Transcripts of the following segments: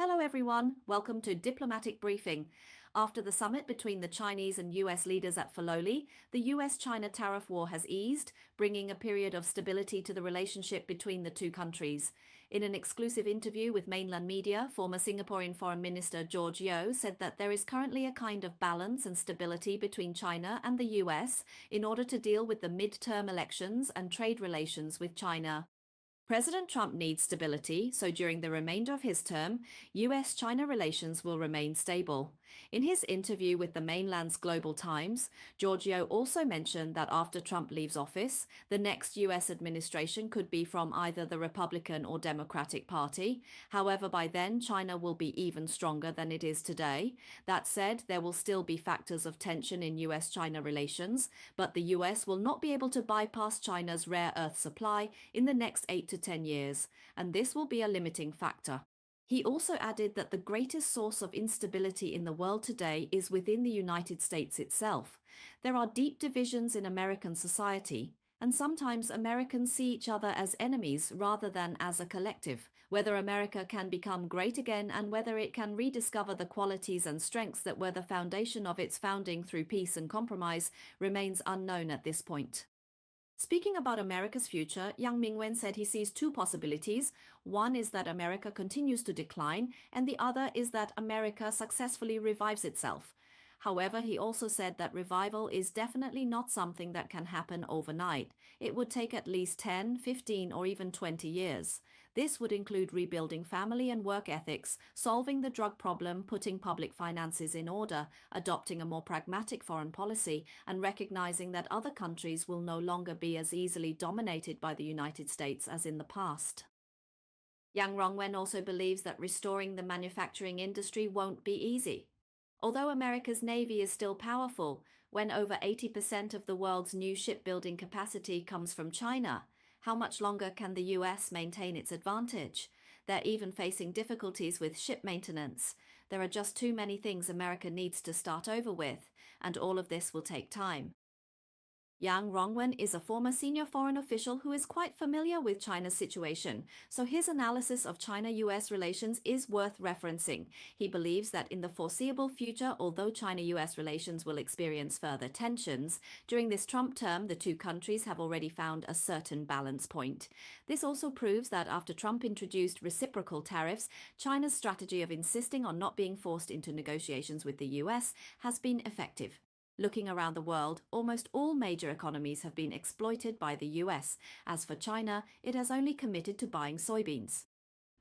Hello everyone, welcome to Diplomatic Briefing. After the summit between the Chinese and US leaders at Filoli, the US-China tariff war has eased, bringing a period of stability to the relationship between the two countries. In an exclusive interview with mainland media, former Singaporean Foreign Minister George Yeo said that there is currently a kind of balance and stability between China and the US in order to deal with the mid-term elections and trade relations with China. President Trump needs stability, so during the remainder of his term, US-China relations will remain stable. In his interview with the mainland's Global Times, George Yeo also mentioned that after Trump leaves office, the next US administration could be from either the Republican or Democratic Party. However, by then, China will be even stronger than it is today. That said, there will still be factors of tension in US-China relations, but the US will not be able to bypass China's rare earth supply in the next 8 to 10 years, and this will be a limiting factor. He also added that the greatest source of instability in the world today is within the United States itself. There are deep divisions in American society, and sometimes Americans see each other as enemies rather than as a collective. Whether America can become great again and whether it can rediscover the qualities and strengths that were the foundation of its founding through peace and compromise remains unknown at this point. Speaking about America's future, Yang Mingwen said he sees two possibilities. One is that America continues to decline, and the other is that America successfully revives itself. However, he also said that revival is definitely not something that can happen overnight. It would take at least 10, 15, or even 20 years. This would include rebuilding family and work ethics, solving the drug problem, putting public finances in order, adopting a more pragmatic foreign policy, and recognizing that other countries will no longer be as easily dominated by the United States as in the past. Yang Rongwen also believes that restoring the manufacturing industry won't be easy. Although America's Navy is still powerful, when over 80% of the world's new shipbuilding capacity comes from China, how much longer can the US maintain its advantage? They're even facing difficulties with ship maintenance. There are just too many things America needs to start over with, and all of this will take time. Yang Rongwen is a former senior foreign official who is quite familiar with China's situation, so his analysis of China-US relations is worth referencing. He believes that in the foreseeable future, although China-US relations will experience further tensions, during this Trump term, the two countries have already found a certain balance point. This also proves that after Trump introduced reciprocal tariffs, China's strategy of insisting on not being forced into negotiations with the US has been effective. Looking around the world, almost all major economies have been exploited by the US. As for China, it has only committed to buying soybeans.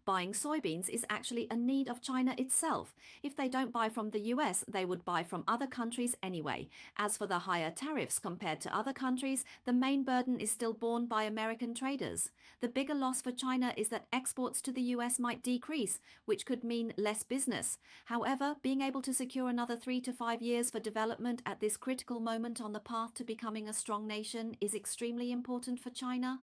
Buying soybeans is actually a need of China itself. If they don't buy from the US, they would buy from other countries anyway. As for the higher tariffs compared to other countries, the main burden is still borne by American traders. The bigger loss for China is that exports to the US might decrease, which could mean less business. However, being able to secure another 3 to 5 years for development at this critical moment on the path to becoming a strong nation is extremely important for China.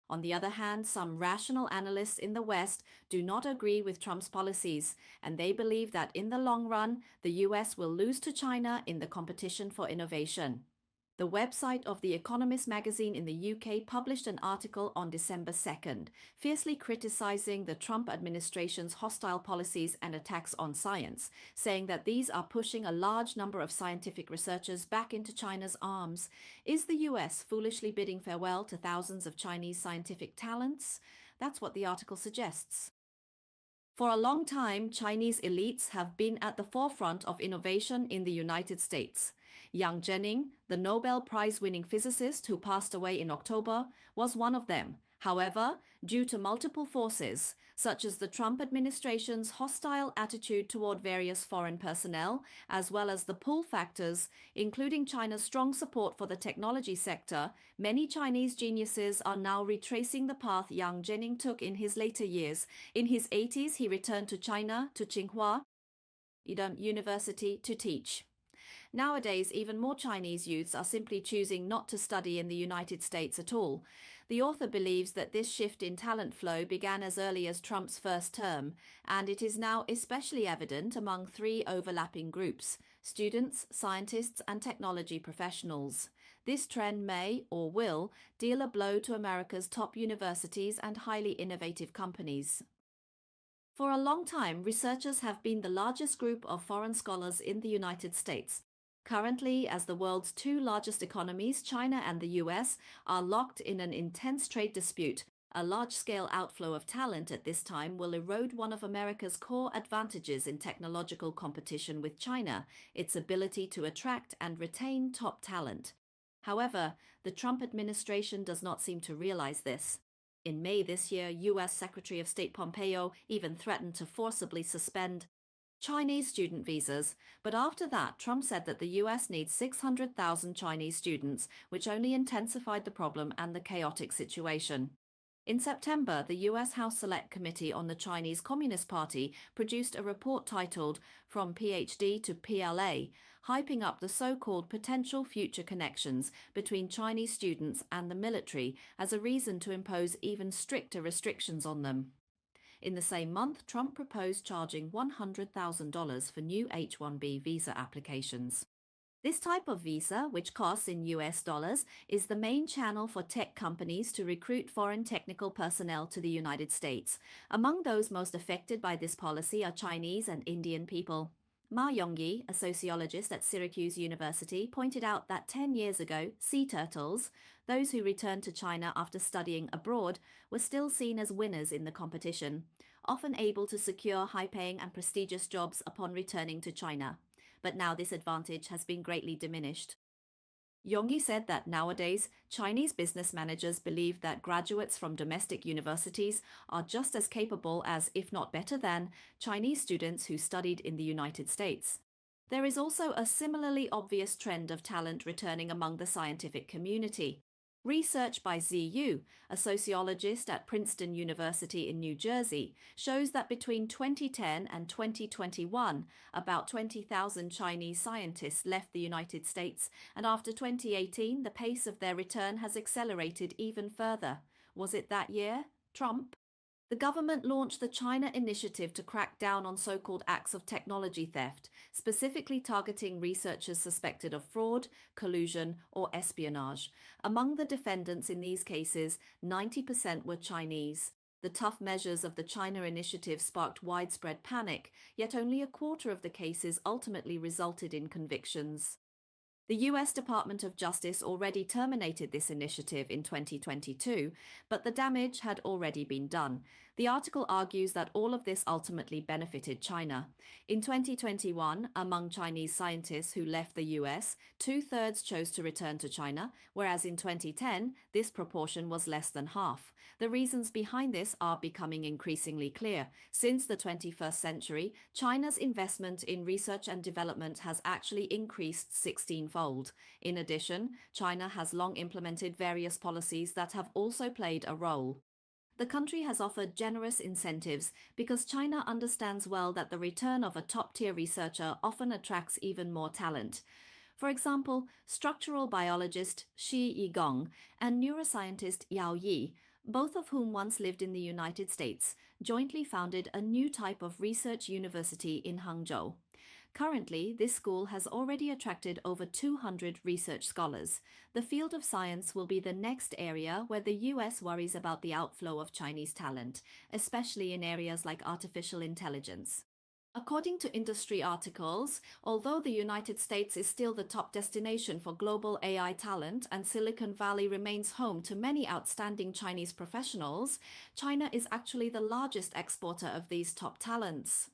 On the other hand, some rational analysts in the West do not agree with Trump's policies, and they believe that in the long run, the US will lose to China in the competition for innovation. The website of The Economist magazine in the UK published an article on December 2nd, fiercely criticizing the Trump administration's hostile policies and attacks on science, saying that these are pushing a large number of scientific researchers back into China's arms. Is the US foolishly bidding farewell to thousands of Chinese scientific talents? That's what the article suggests. For a long time, Chinese elites have been at the forefront of innovation in the United States. Yang Zhening, the Nobel Prize-winning physicist who passed away in October, was one of them. However, due to multiple forces, such as the Trump administration's hostile attitude toward various foreign personnel, as well as the pull factors, including China's strong support for the technology sector, many Chinese geniuses are now retracing the path Yang Zhening took in his later years. In his 80s, he returned to China, to Tsinghua University, to teach. Nowadays, even more Chinese youths are simply choosing not to study in the United States at all. The author believes that this shift in talent flow began as early as Trump's first term, and it is now especially evident among three overlapping groups: students, scientists, and technology professionals. This trend may, or will, deal a blow to America's top universities and highly innovative companies. For a long time, researchers have been the largest group of foreign scholars in the United States. Currently, as the world's two largest economies, China and the US, are locked in an intense trade dispute, a large-scale outflow of talent at this time will erode one of America's core advantages in technological competition with China, its ability to attract and retain top talent. However, the Trump administration does not seem to realize this. In May this year, U.S. Secretary of State Pompeo even threatened to forcibly suspend Chinese student visas, but after that, Trump said that the U.S. needs 600,000 Chinese students, which only intensified the problem and the chaotic situation. In September, the U.S. House Select Committee on the Chinese Communist Party produced a report titled From PhD to PLA, hyping up the so-called potential future connections between Chinese students and the military as a reason to impose even stricter restrictions on them. In the same month, Trump proposed charging $100,000 for new H-1B visa applications. This type of visa, which costs in US dollars, is the main channel for tech companies to recruit foreign technical personnel to the United States. Among those most affected by this policy are Chinese and Indian people. Ma Yongyi, a sociologist at Syracuse University, pointed out that 10 years ago, sea turtles, those who returned to China after studying abroad, were still seen as winners in the competition, often able to secure high-paying and prestigious jobs upon returning to China. But now this advantage has been greatly diminished. Yongyi said that nowadays, Chinese business managers believe that graduates from domestic universities are just as capable as, if not better than, Chinese students who studied in the United States. There is also a similarly obvious trend of talent returning among the scientific community. Research by ZU, a sociologist at Princeton University in New Jersey, shows that between 2010 and 2021, about 20,000 Chinese scientists left the United States, and after 2018, the pace of their return has accelerated even further. Was it that year? Trump? The government launched the China Initiative to crack down on so-called acts of technology theft, specifically targeting researchers suspected of fraud, collusion, or espionage. Among the defendants in these cases, 90% were Chinese. The tough measures of the China Initiative sparked widespread panic, yet only a quarter of the cases ultimately resulted in convictions. The U.S. Department of Justice already terminated this initiative in 2022, but the damage had already been done. The article argues that all of this ultimately benefited China. In 2021, among Chinese scientists who left the U.S., 2/3 chose to return to China, whereas in 2010, this proportion was less than half. The reasons behind this are becoming increasingly clear. Since the 21st century, China's investment in research and development has actually increased 16-fold. In addition, China has long implemented various policies that have also played a role. The country has offered generous incentives because China understands well that the return of a top-tier researcher often attracts even more talent. For example, structural biologist Shi Yigong and neuroscientist Yao Yi, both of whom once lived in the United States, jointly founded a new type of research university in Hangzhou. Currently, this school has already attracted over 200 research scholars. The field of science will be the next area where the US worries about the outflow of Chinese talent, especially in areas like artificial intelligence. According to industry articles, although the United States is still the top destination for global AI talent and Silicon Valley remains home to many outstanding Chinese professionals, China is actually the largest exporter of these top talents.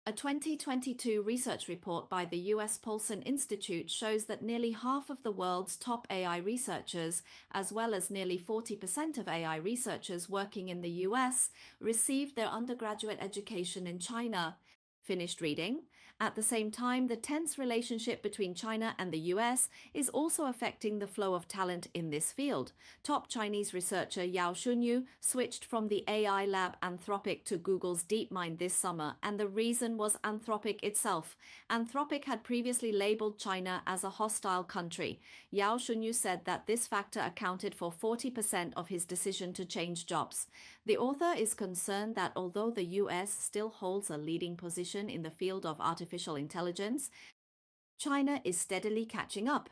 A 2022 research report by the US Paulson Institute shows that nearly half of the world's top AI researchers, as well as nearly 40% of AI researchers working in the US, received their undergraduate education in China. Finished reading. At the same time, the tense relationship between China and the US is also affecting the flow of talent in this field. Top Chinese researcher Yao Shunyu switched from the AI lab Anthropic to Google's DeepMind this summer, and the reason was Anthropic itself. Anthropic had previously labeled China as a hostile country. Yao Shunyu said that this factor accounted for 40% of his decision to change jobs. The author is concerned that although the US still holds a leading position in the field of artificial intelligence, China is steadily catching up.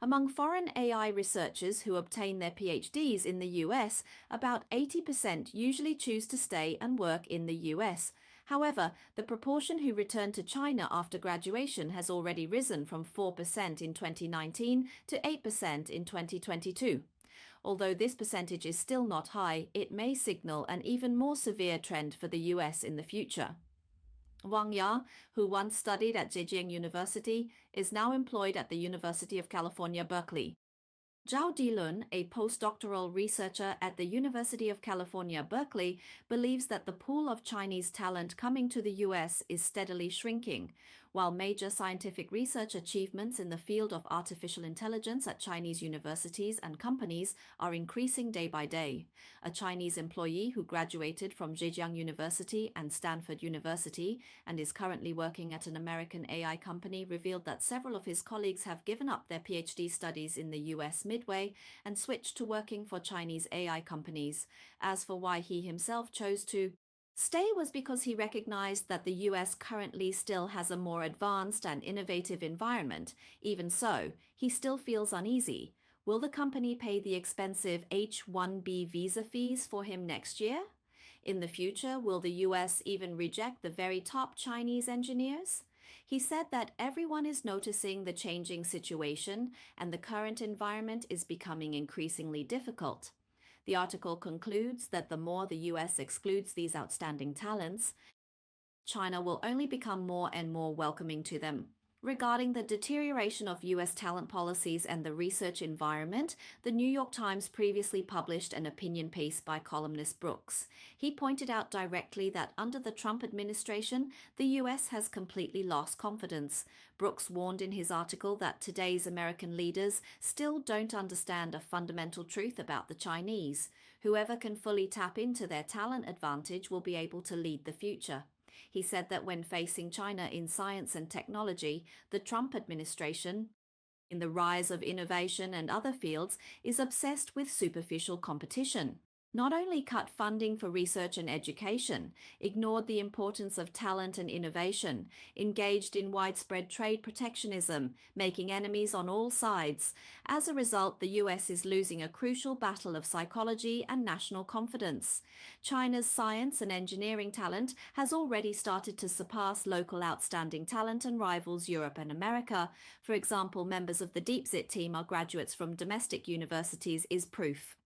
Among foreign AI researchers who obtain their PhDs in the US, about 80% usually choose to stay and work in the US. However, the proportion who return to China after graduation has already risen from 4% in 2019 to 8% in 2022. Although this percentage is still not high, it may signal an even more severe trend for the US in the future. Wang Ya, who once studied at Zhejiang University, is now employed at the University of California, Berkeley. Zhao Dilun, a postdoctoral researcher at the University of California, Berkeley, believes that the pool of Chinese talent coming to the US is steadily shrinking, while major scientific research achievements in the field of artificial intelligence at Chinese universities and companies are increasing day by day. A Chinese employee who graduated from Zhejiang University and Stanford University and is currently working at an American AI company revealed that several of his colleagues have given up their PhD studies in the US midway and switched to working for Chinese AI companies. As for why he himself chose to stay was because he recognized that the US currently still has a more advanced and innovative environment. Even so, he still feels uneasy. Will the company pay the expensive H-1B visa fees for him next year? In the future, will the US even reject the very top Chinese engineers? He said that everyone is noticing the changing situation and the current environment is becoming increasingly difficult. The article concludes that the more the US excludes these outstanding talents, China will only become more and more welcoming to them. Regarding the deterioration of US talent policies and the research environment, the New York Times previously published an opinion piece by columnist Brooks. He pointed out directly that under the Trump administration, the US has completely lost confidence. Brooks warned in his article that today's American leaders still don't understand a fundamental truth about the Chinese. Whoever can fully tap into their talent advantage will be able to lead the future. He said that when facing China in science and technology, the Trump administration, in the rise of innovation and other fields, is obsessed with superficial competition. Not only cut funding for research and education, ignored the importance of talent and innovation, engaged in widespread trade protectionism, making enemies on all sides. As a result, the US is losing a crucial battle of psychology and national confidence. China's science and engineering talent has already started to surpass local outstanding talent and rivals Europe and America. For example, members of the DeepZit team are graduates from domestic universities is proof.